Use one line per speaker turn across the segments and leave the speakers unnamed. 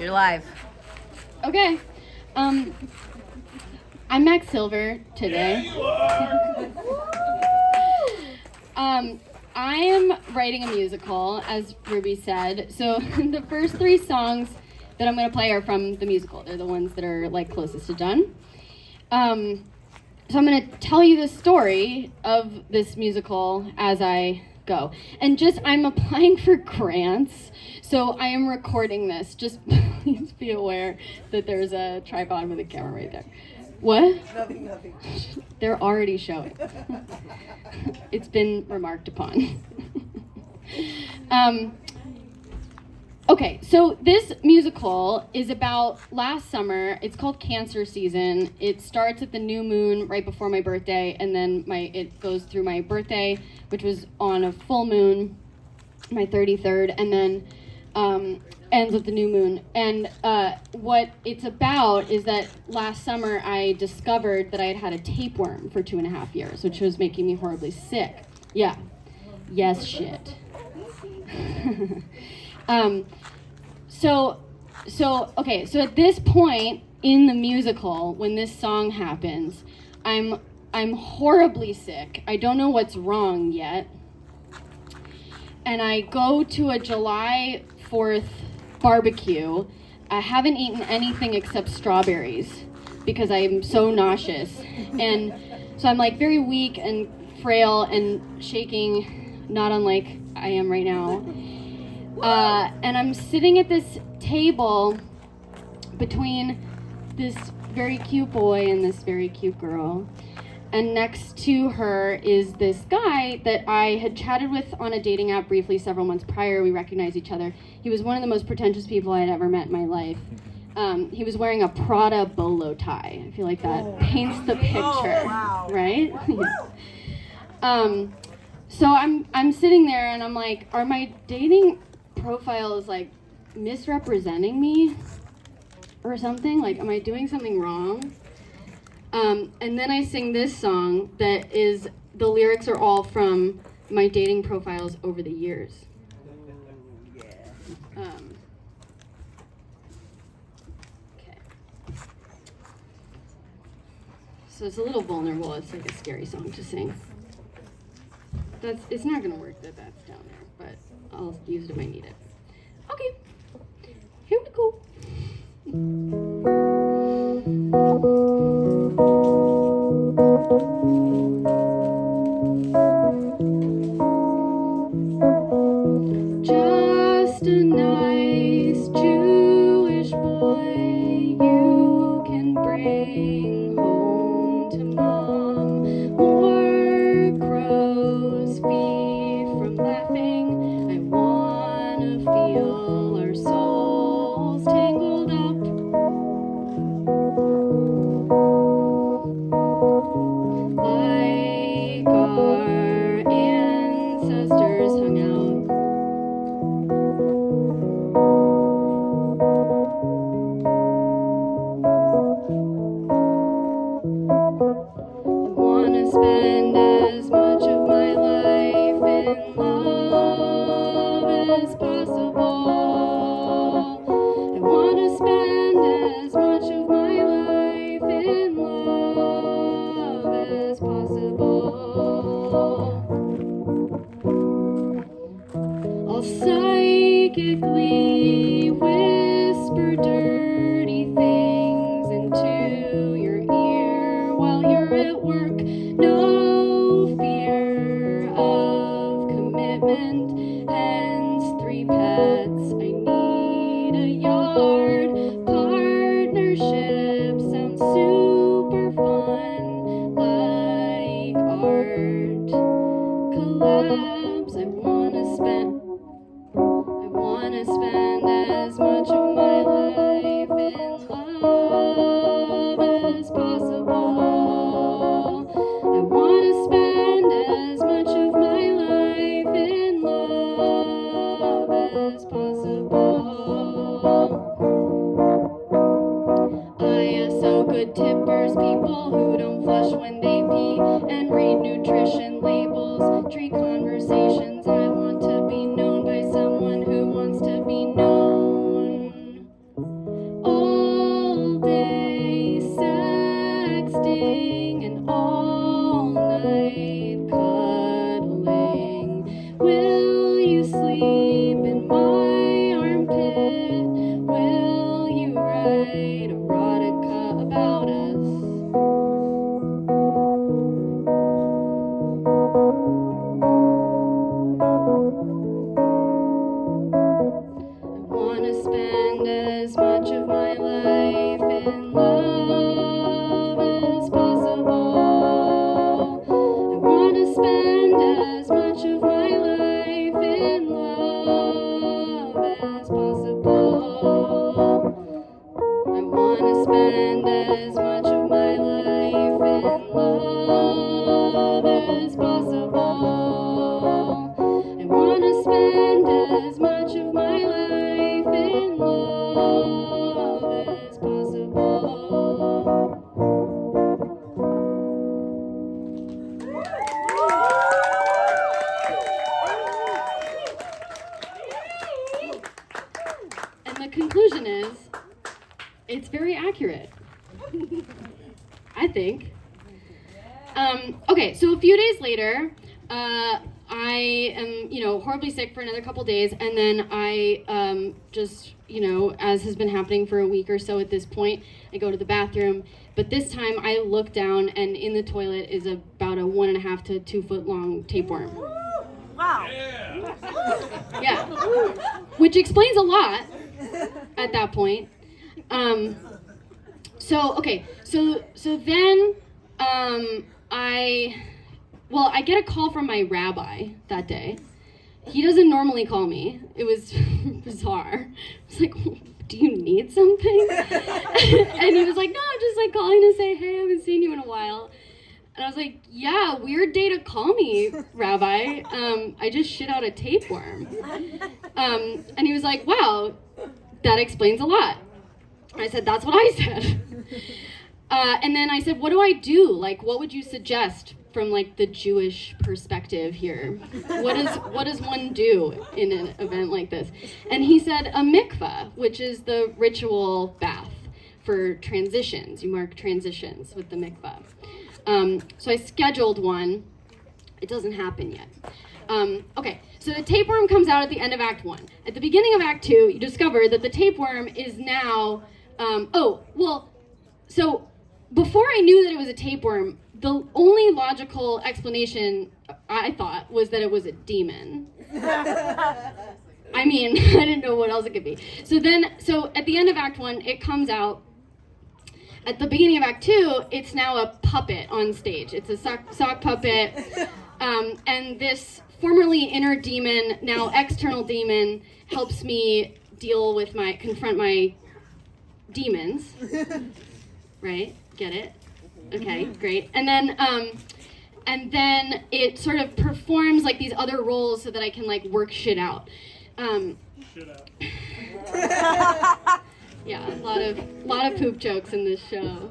you're live.
Okay. I'm Max Silver today. I am writing a musical, as Ruby said. So the first 3 songs that I'm going to play are from the musical. They're the ones that are like closest to done. So I'm going to tell you the story of this musical as I go. And I'm applying for grants, so I am recording this. Just please be aware that there's a tripod with a camera right there. What?
Nothing.
They're already showing. It's been remarked upon. Okay, so this musical is about last summer. It's called Cancer Season. It starts at the new moon right before my birthday, and then it goes through my birthday, which was on a full moon, my 33rd, and then ends with the new moon. And what it's about is that last summer I discovered that I had a tapeworm for 2.5 years, which was making me horribly sick. Yeah. Yes, shit. So at this point in the musical, when this song happens, I'm horribly sick. I don't know what's wrong yet. And I go to a July 4th barbecue. I haven't eaten anything except strawberries because I'm so nauseous. And so I'm like very weak and frail and shaking, not unlike I am right now. And I'm sitting at this table between this very cute boy and this very cute girl. And next to her is this guy that I had chatted with on a dating app briefly several months prior. We recognized each other. He was one of the most pretentious people I had ever met in my life. He was wearing a Prada bolo tie. I feel like that paints the picture, right? So I'm sitting there and I'm like, are my dating profiles like misrepresenting me or something? Like, am I doing something wrong? And then I sing this song that is, the lyrics are all from my dating profiles over the years. Okay. So it's a little vulnerable. It's like a scary song to sing. It's not going to work that that's down there, but I'll use it if I need it. Okay. Here we go. Just a nice Jewish boy you can bring home to mom. More crow's feet from laughing. I wanna feel our souls tangled up. Like our ancestors hung out. I wanna spend as much of my life in love as possible. I wanna spend as much of my life in love as possible. I'll psychically whisper dirty things into your ear while you're at work. No fear of commitment, hence 3 pets. I need a yard. Partnership sounds super fun, like art collabs. I wanna spend as much of my life in love as possible. I wanna spend as much of my life in love as possible. ISO good tippers, people who don't flush when they pee and read nutrition labels, treat conversations. I want to be known by someone who wants to be known. as much of my life in love as possible. I want to spend as much of my life in love as possible. I want to spend as much of my life in love as possible. I want to spend as much of my life in love as possible. And the conclusion is, it's very accurate, I think. Okay, so a few days later, I am, horribly sick for another couple days, and then I just, as has been happening for a week or so at this point, I go to the bathroom, but this time I look down, and in the toilet is about a 1.5 to 2 foot long tapeworm.
Wow.
Yeah, which explains a lot at that point. So then I get a call from my rabbi that day. He doesn't normally call me. It was bizarre. I was like, do you need something? And he was like, no, I'm just like calling to say, hey, I haven't seen you in a while. And I was like, yeah, weird day to call me, Rabbi. I just shit out a tapeworm. And he was like, wow, that explains a lot. I said, that's what I said. And then I said, what do I do? Like, what would you suggest from like the Jewish perspective here? What does one do in an event like this? And he said a mikvah, which is the ritual bath for transitions. You mark transitions with the mikvah. So I scheduled one. It doesn't happen yet. Okay, so the tapeworm comes out at the end of Act 1. At the beginning of Act 2, you discover that the tapeworm is now, so before I knew that it was a tapeworm, the only logical explanation, I thought, was that it was a demon. I mean, I didn't know what else it could be. So at the end of Act 1, it comes out. At the beginning of Act 2, it's now a puppet on stage. It's a sock puppet. And this formerly inner demon, now external demon, helps me confront my demons. Right? Get it? Okay, great. And then it sort of performs like these other roles so that I can like work shit out.
Shit out.
Yeah, a lot of poop jokes in this show.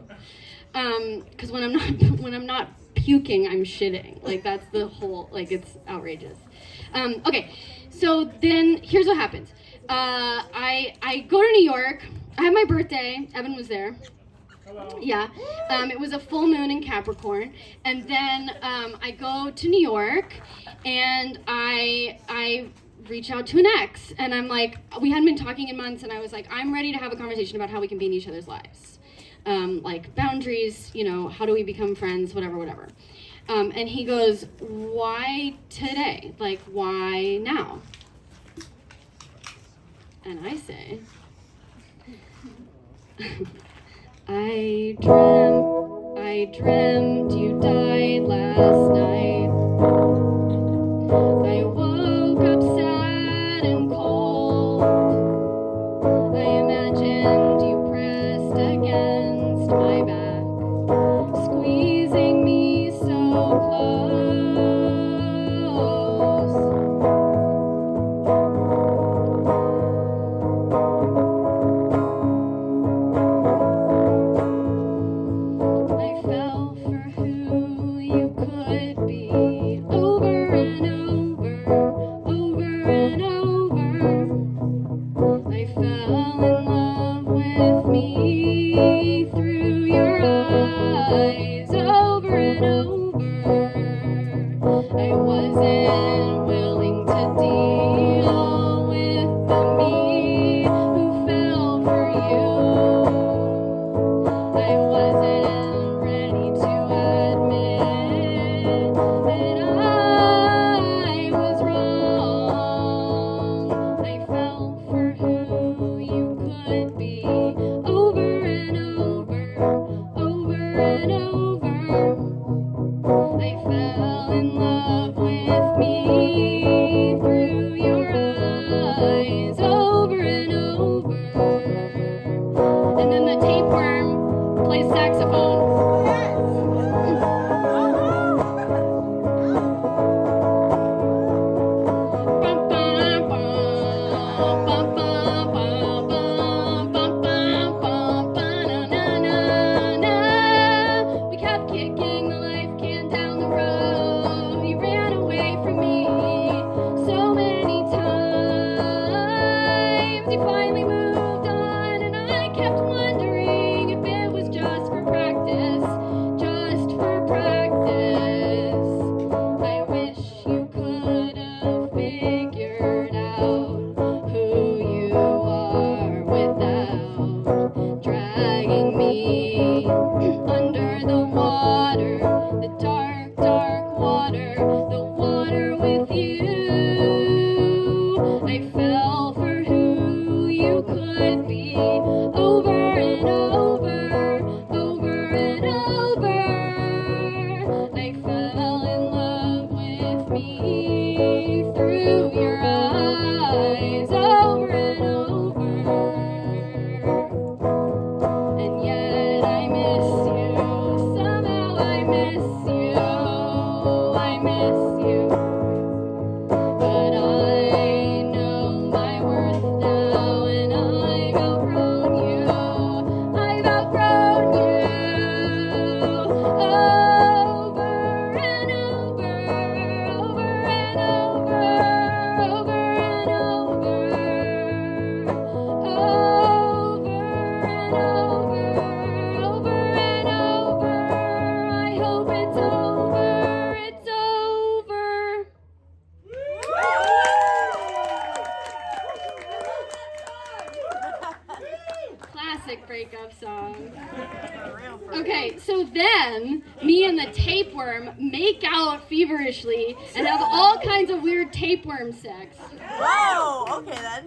Because when I'm not puking, I'm shitting. Like that's the whole, like it's outrageous. Okay, so then here's what happens. I go to New York. I have my birthday. Evan was there.
Hello.
Yeah, it was a full moon in Capricorn, and then I go to New York, and I reach out to an ex, and I'm like, we hadn't been talking in months, and I was like, I'm ready to have a conversation about how we can be in each other's lives, like boundaries, how do we become friends, whatever. And he goes, why today? Like, why now? And I say, I dreamt you died last night. I woke up sad and cold. I imagined you pressed against my back, squeezing me so close. finally moved on, and I kept wondering if it was just for practice, just for practice. I wish you could have figured out who you are without dragging me under the water, the dark, dark water, the water with you. I fell for who you could be over and over, over and over. I fell in love with me through your eyes over and over. And yet I miss you, somehow I miss you, I miss you. But I know my worth now, and I've outgrown you, I've outgrown you. Over and over, over and over, over and over. Over and over, over and over. I hope it's over, it's over. Classic breakup song. Okay, so then me and the tapeworm make out feverishly and have all kinds of weird tapeworm sex.
Whoa, okay then.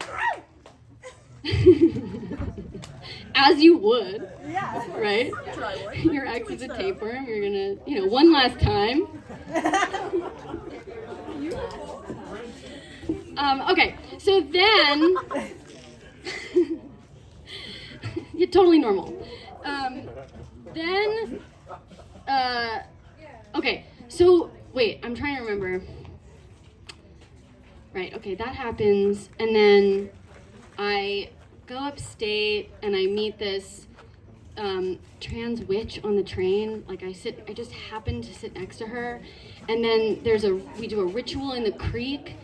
As you would,
Yeah.
right?
Try one.
Your ex is a tapeworm, you're gonna, one last time. Okay, so then, you're totally normal. Okay, so, wait, I'm trying to remember. Right, okay, that happens, and then I go upstate, and I meet this trans witch on the train. Like, I just happen to sit next to her, and then we do a ritual in the creek,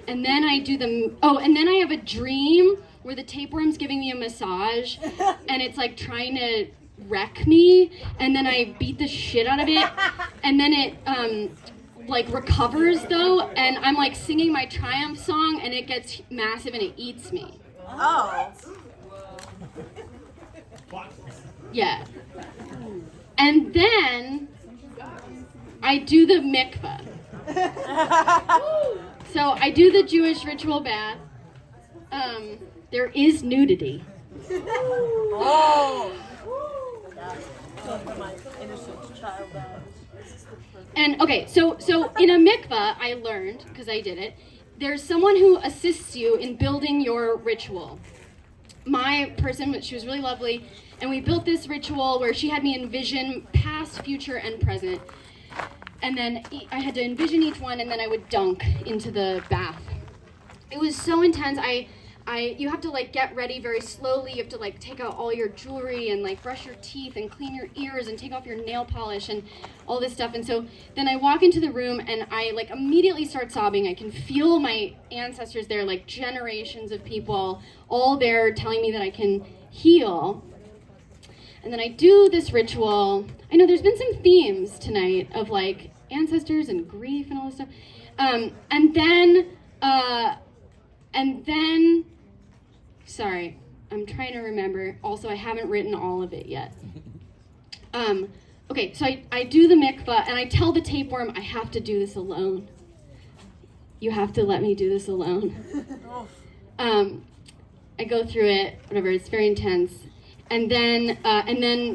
and then and then I have a dream where the tapeworm's giving me a massage, and it's like trying to wreck me, and then I beat the shit out of it, and then it like recovers though, and I'm like singing my triumph song, and it gets massive and it eats me.
Oh.
Yeah. And then I do the mikvah. So I do the Jewish ritual bath. There is nudity.
Oh. My innocent child.
And okay, so in a mikvah, I learned, because I did it, there's someone who assists you in building your ritual. My person, she was really lovely, and we built this ritual where she had me envision past, future, and present. And then I had to envision each one, and then I would dunk into the bath. It was so intense. You have to like get ready very slowly. You have to like take out all your jewelry and like brush your teeth and clean your ears and take off your nail polish and all this stuff. And so then I walk into the room and I like immediately start sobbing. I can feel my ancestors there, like generations of people, all there telling me that I can heal. And then I do this ritual. I know there's been some themes tonight of like ancestors and grief and all this stuff. And then, sorry, I'm trying to remember. Also, I haven't written all of it yet. Okay, so I do the mikvah, and I tell the tapeworm, I have to do this alone. You have to let me do this alone. I go through it, whatever, it's very intense. And then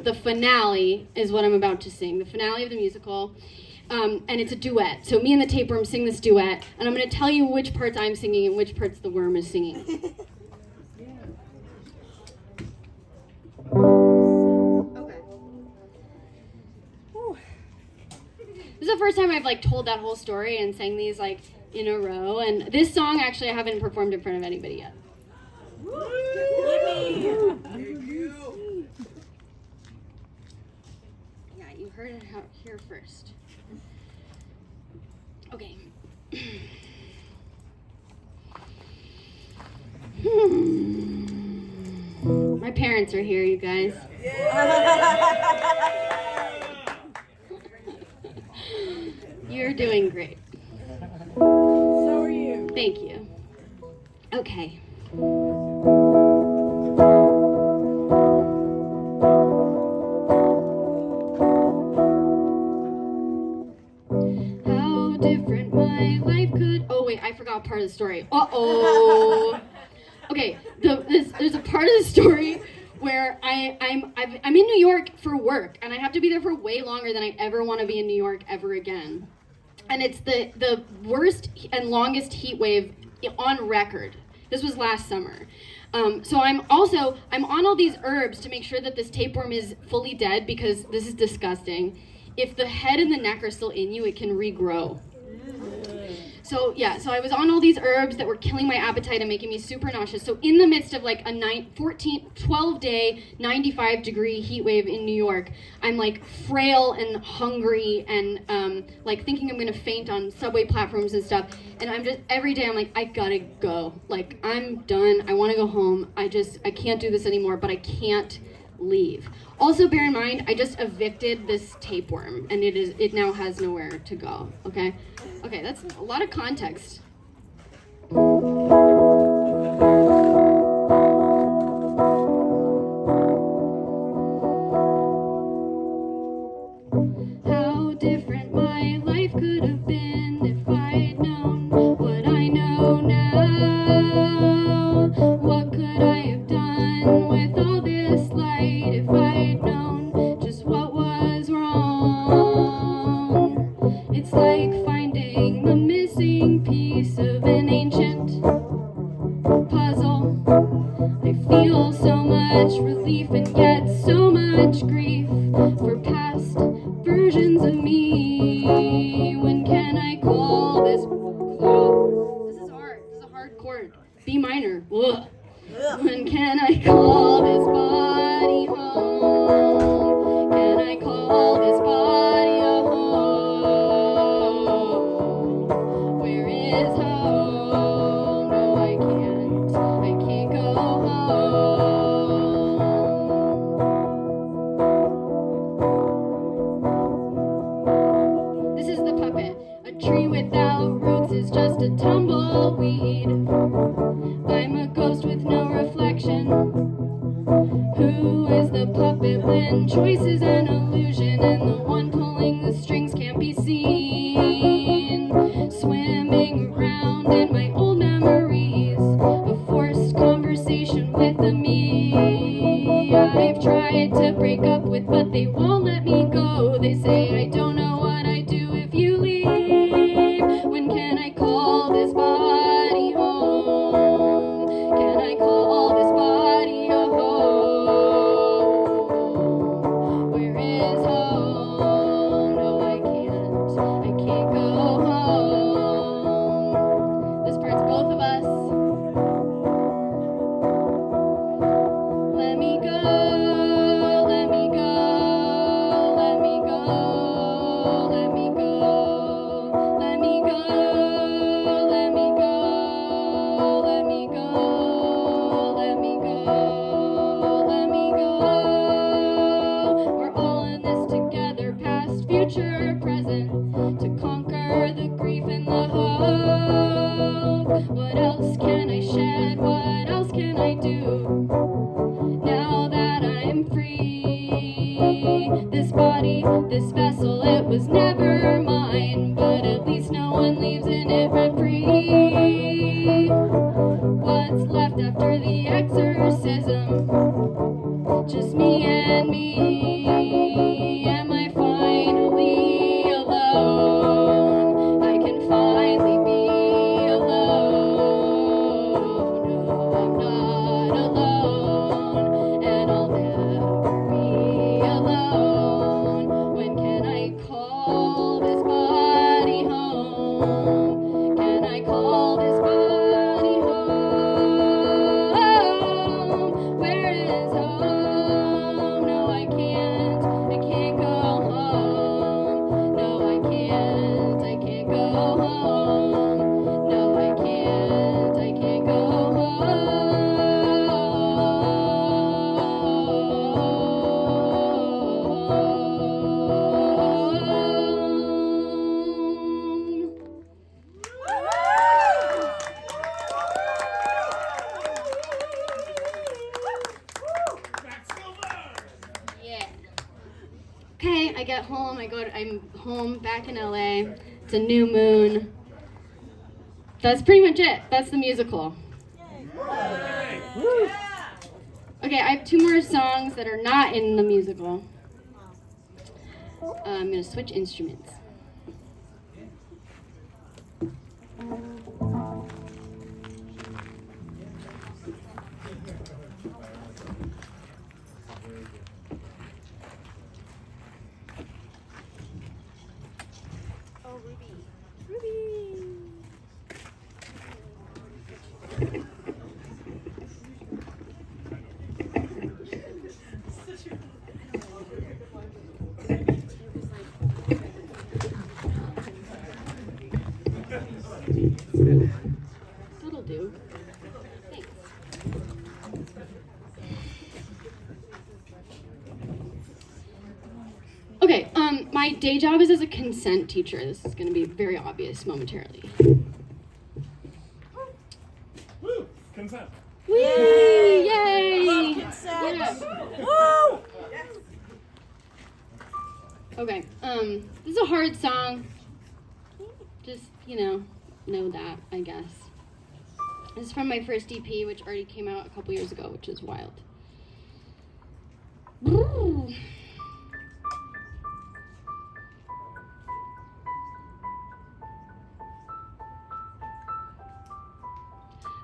the finale is what I'm about to sing, the finale of the musical. And it's a duet. So me and the tapeworm sing this duet, and I'm going to tell you which parts I'm singing and which parts the worm is singing. Okay. This is the first time I've like told that whole story and sang these like in a row. And this song actually I haven't performed in front of anybody yet. Yeah, you heard it here first. Okay. My parents are here, you guys. You're doing great.
So are you.
Thank you. Okay. How different my life could. Oh wait, I forgot part of the story. Uh-oh. Okay, there's a part of the story where I'm in New York for work, and I have to be there for way longer than I ever want to be in New York ever again. And it's the worst and longest heat wave on record. This was last summer. So I'm on all these herbs to make sure that this tapeworm is fully dead, because this is disgusting. If the head and the neck are still in you, it can regrow. So I was on all these herbs that were killing my appetite and making me super nauseous. So in the midst of like a 12-day, 95-degree heat wave in New York, I'm like frail and hungry and like thinking I'm gonna faint on subway platforms and stuff. And I'm just, every day I'm like, I gotta go. Like, I'm done, I wanna go home. I can't do this anymore, but I can't leave. Also, bear in mind, I just evicted this tapeworm, and it now has nowhere to go. Okay, that's a lot of context. How different my life could have been if I'd known what I know now. What could I have done with all this light if I'd known just what was wrong? It's like finding the missing piece of an ancient puzzle. I feel so much relief and yet so much grief for past versions of me. When can I call this? This is hard. This is a hard chord. B minor. Ugh. When can I call this body home? Can I call this body a home? Where is home? No, I can't. I can't go home. This is the puppet. A tree without roots is just a tumbleweed. I'm a ghost with no reflection. Who is the puppet when choice is an illusion and the one pulling the strings can't be seen? Swimming around in my old memories, a forced conversation with the me I've tried to break up with, but they won't let me go. They say I don't know what I do if you leave. When can I call this body home? Can I call this body a home? Where is home? No, I can't. I can't go home. This part's both of us. Let me go, let me go, let me go, let me go, let me go, let me go, let me go, let me go, let me go. We're all in this together, past, future, present, to conquer the grief and the hope. What else can I shed? What else can I do? Now that I'm free, this body, this vessel, it was never mine, but at least no one leaves in it rent free. What's left after the exorcism? Just me and me. Am I finally alone? I can finally be alone. No, I'm not alone, and I'll never I get home, I'm home back in LA. It's a new moon. That's pretty much it. That's the musical. Okay, I have 2 more songs that are not in the musical. I'm gonna switch instruments. That'll do. Thanks. Okay, my day job is as a consent teacher. This is going to be very obvious momentarily.
Woo! Consent.
Whee! Yay!
Love consent.
Yeah.
Woo!
Okay, this is a hard song. Just, know that, I guess. This is from my first EP, which already came out a couple years ago, which is wild. Ooh.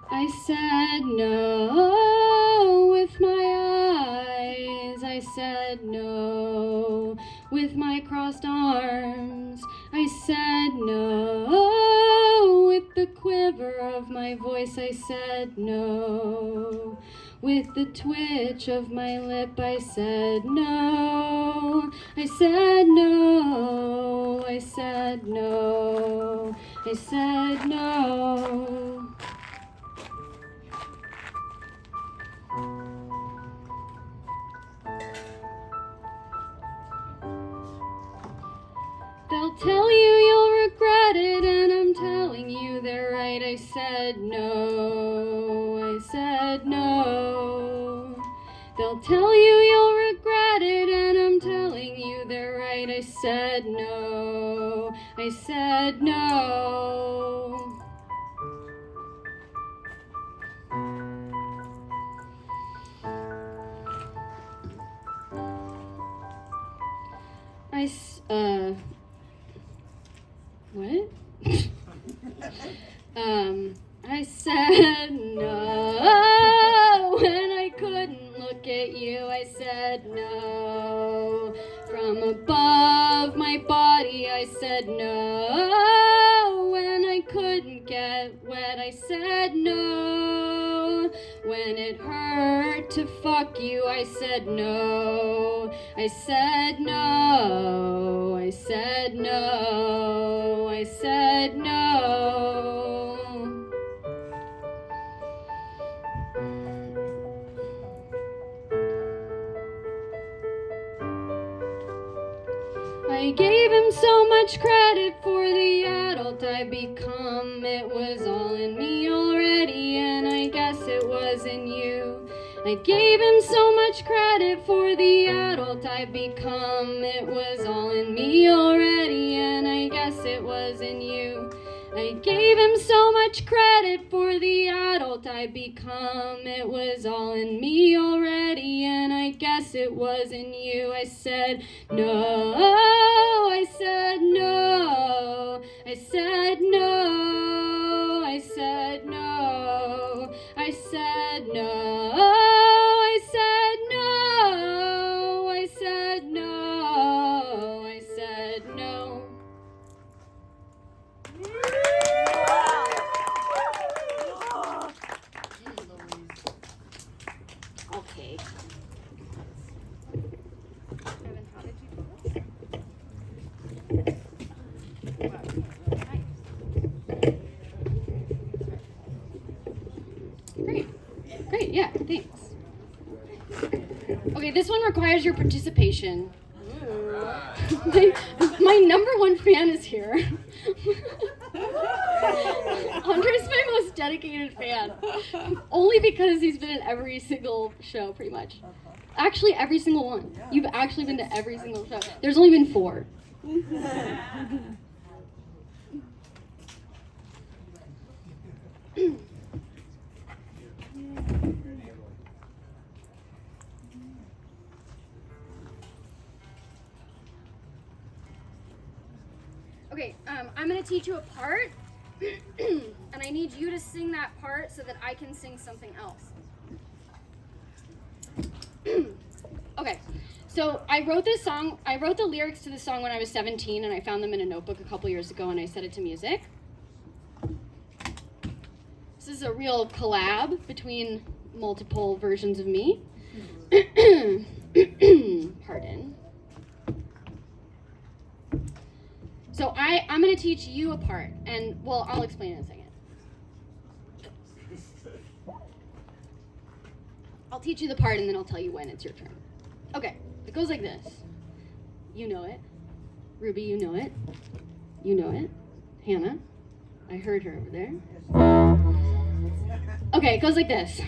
I said no with my eyes. I said no with my crossed arms. I said no with the quiver of my voice. I said no with the twitch of my lip. I said no. I said no. I said no. I said no. They'll tell you you'll regret it, and I'm telling you they're right. I said no. I said no. They'll tell you you'll regret it, and I'm telling you they're right. I said no. I said no. What? I said no when I couldn't look at you. I said no from above my body. I said no when I couldn't get wet. I said no when it hurt to fuck you. I said no. I said no. I said no. I said no. I gave him so much credit for the adult I've become. It was all in me already, and I guess it was in you. I gave him so much credit for the adult I've become. It was all in me already, and I guess it was in you. I gave him so much credit for the adult I've become. It was all in me already, and I guess it was in you. I said no. I said no. I said no. I said no. I said no. I said no. I said no. I said no. Okay. Evan, how did you do this? Great. Great, yeah, thanks. Okay, this one requires your participation. my number one fan is here. Andre's my most dedicated fan. Only because he's been in every single show, pretty much. Actually, every single one. You've actually been to every single show. There's only been 4. Okay, I'm gonna teach you a part, and I need you to sing that part so that I can sing something else. Okay, so I wrote the lyrics to this song when I was 17, and I found them in a notebook a couple years ago, and I set it to music. This is a real collab between multiple versions of me. Pardon. So I'm going to teach you a part, and, well, I'll explain in a second. I'll teach you the part, and then I'll tell you when it's your turn. Okay, it goes like this. You know it. Ruby, you know it. You know it. Hannah, I heard her over there. Okay, it goes like this.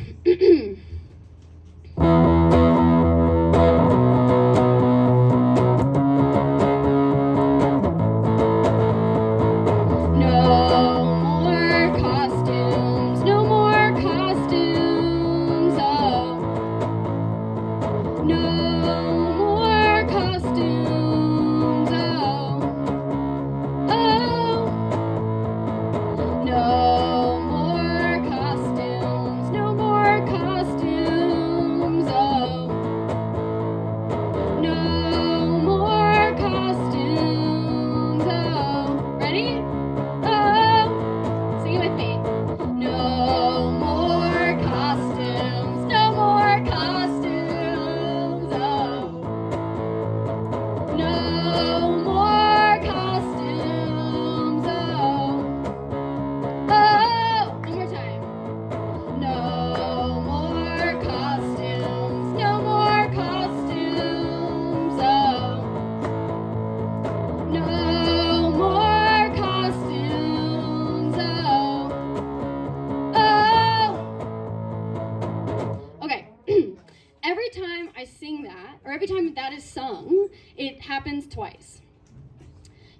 Twice.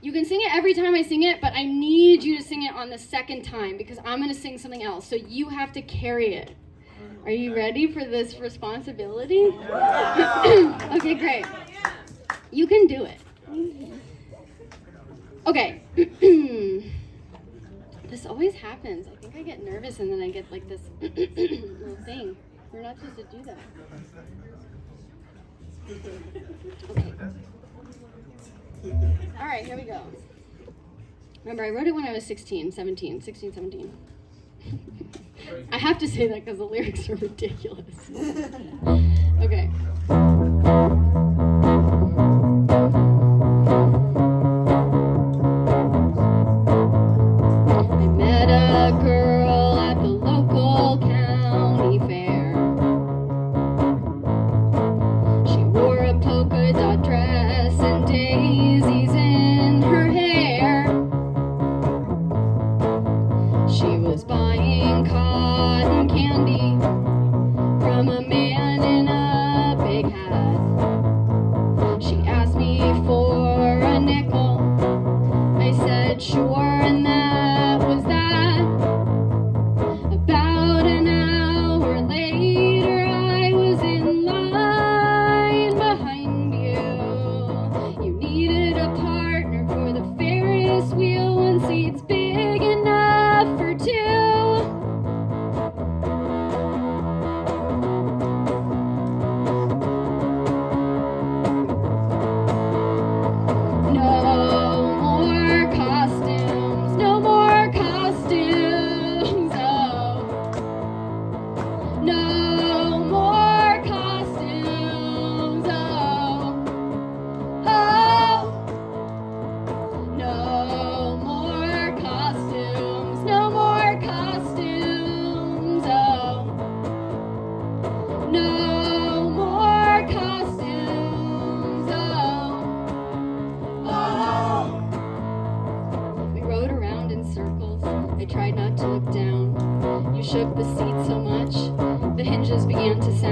You can sing it every time I sing it, but I need you to sing it on the second time because I'm going to sing something else. So you have to carry it. Are you ready for this responsibility? Yeah. Okay, great. You can do it. Okay. This always happens. I think I get nervous and then I get like this little thing. We're not supposed to do that. Okay. All right, here we go. Remember, I wrote it when I was 16, 17. I have to say that because the lyrics are ridiculous. Okay. I met a girl at the local county fair. She wore a polka dot dress and daisies in her hair. She was buying cotton candy from a man in a big hat. She asked me for a nickel. I said sure, and that was that. About an hour later, I was in line behind you. You needed a partner for the Ferris wheel. One seat's big enough for 2.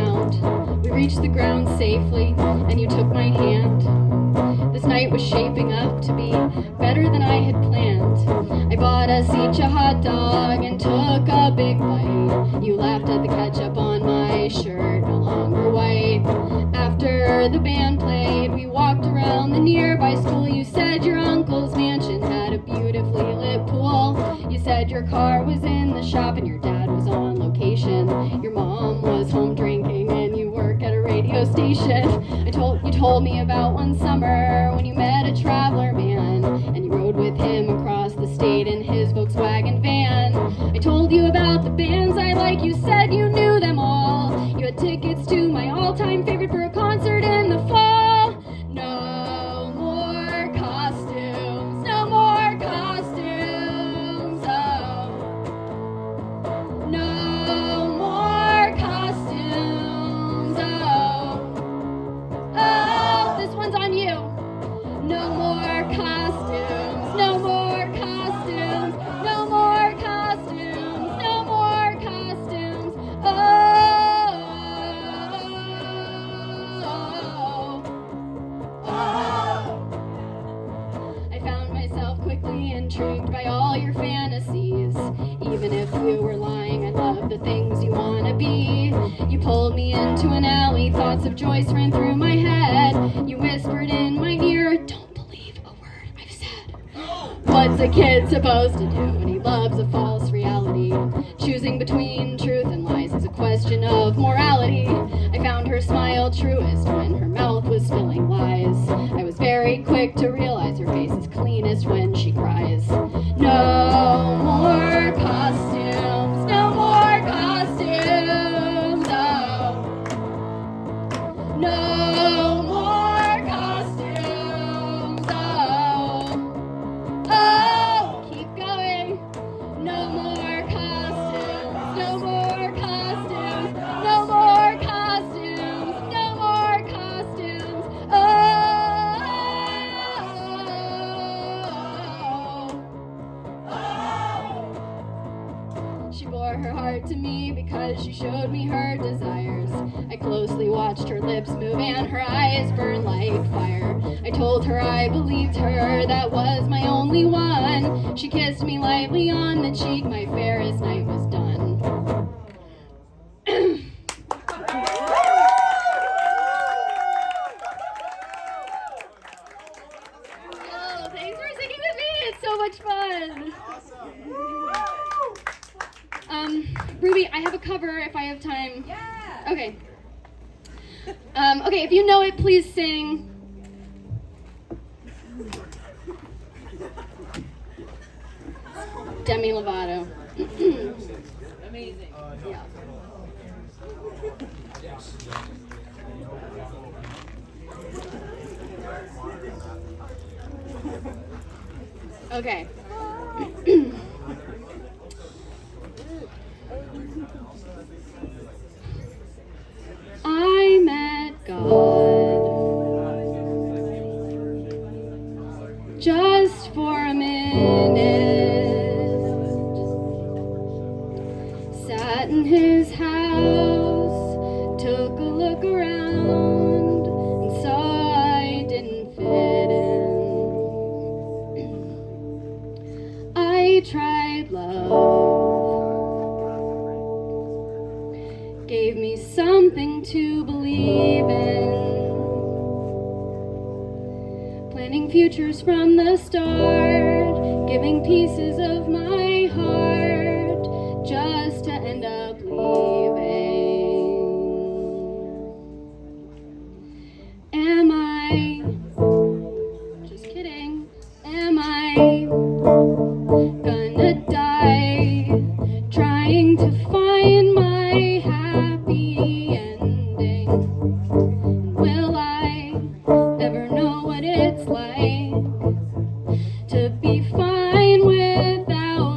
ground. We reached the ground safely, and you took my hand. This night was shaping up to be better than I had planned. I bought us each a hot dog and took a big bite. You laughed at the ketchup on my shirt, no longer white. After the band played, we walked around the nearby school. You said your uncle's mansion had a beautifully lit pool. You said your car was in the shop and your dad was on location. Your mom was home drinking and you work at a radio station. You told me about one summer when you met a traveler man and you rode with him across the state in his Volkswagen van. I told you about the bands I like. You said you knew them all. You had tickets to my all-time favorite for a concert in the fall. No more costumes, no more costumes, oh. No more costumes, oh. Oh, this one's on you. No more costumes, no more costumes, no more costumes, no more costumes, oh. I found myself quickly intrigued by all your fantasies. Even if you were lying, I love the things you wanna be. You pulled me into an alley, thoughts of Joyce ran through my head. You whispered in my ear, don't believe a word I've said. What's a kid supposed to do when he loves a false reality? Choosing between truth and lies is a question of morality. I found her smile truest when her mouth was spilling lies. I was very quick to realize her face is cleanest when she cries. No more costumes, no more costumes, oh. No more costumes, oh. Oh, keep going. No more costumes, no more costumes, no more costumes, no more costumes, oh. She bore her heart to me because she showed me her desires. I closely watched her lips move and her eyes burn like fire. I told her I believed her, that was my only one. She kissed me lightly on the cheek, my fairest night was done. Oh, thanks for singing with me, it's so much fun. Ruby, I have a cover if I have time.
Yeah.
Okay. Okay, if you know it, please sing. Demi Lovato.
Amazing.
Yeah. Okay. I met God just for a minute. Sat in his house, took a look around, and saw I didn't fit in. I tried love. Gave me something to believe in. Planning futures from the start, giving pieces of my heart, just to end up leaving. Am I, just kidding, am I gonna die trying to find my happy ending? Will I ever know what it's like to be fine without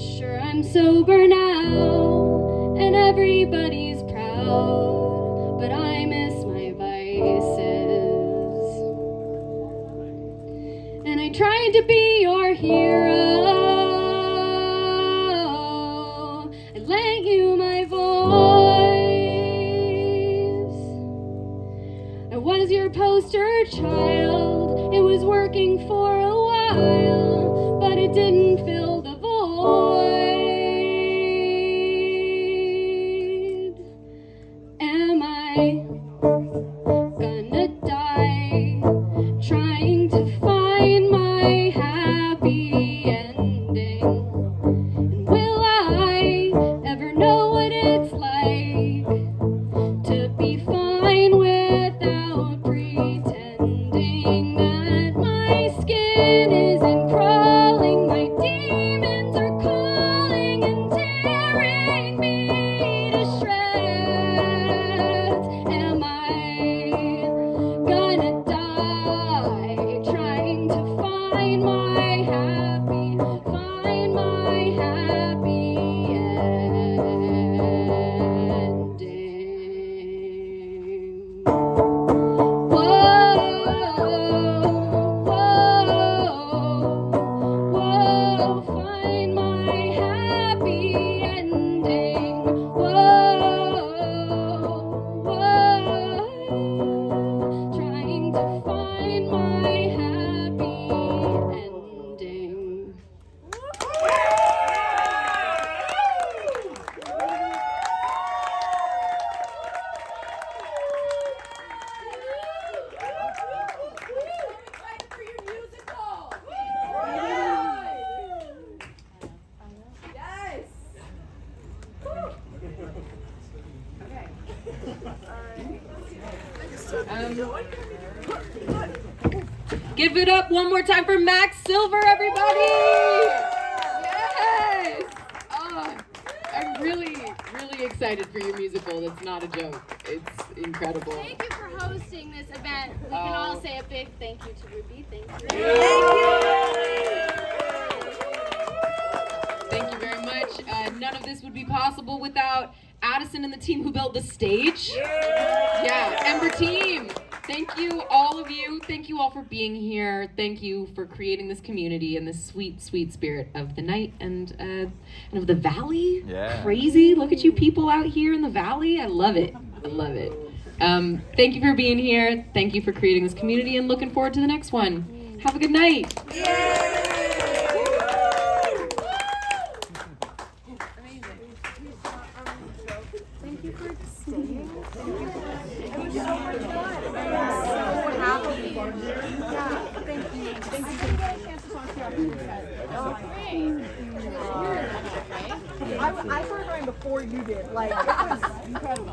Sure, I'm sober now, and everybody's proud, but I miss my vices. And I tried to be your hero. I lent you my voice. I was your poster child. It was working for a while, but it didn't fill the void. Am I gonna die trying to find my happy ending? And will I ever know what it's like to be fine without pretending that my skin isn't crawling, my demons are calling and tearing me to shreds? Am I gonna die trying to find my happy ending? Whoa, find my happy ending. Trying to find my happy ending.
Excited for your musical. Yes. Give it up one more time for Max Silver, everybody! Yes! Oh, I'm really excited for your musical. That's not a joke. It's incredible.
Thank you for hosting this event. We can all say a big thank you to Ruby. Thank you.
Thank you very much. None of this would be possible without Addison and the team who built the stage. Yeah, Ember team. Thank you, all of you. Thank you all for being here. Thank you for creating this community and this sweet, sweet spirit of the night and of the valley.
Yeah.
Crazy. Look at you people out here in the valley. I love it. I love it. Thank you for being here. Thank you for creating this community and looking forward to the next one. Have a good night.
I started going before you did. Like, it was incredible.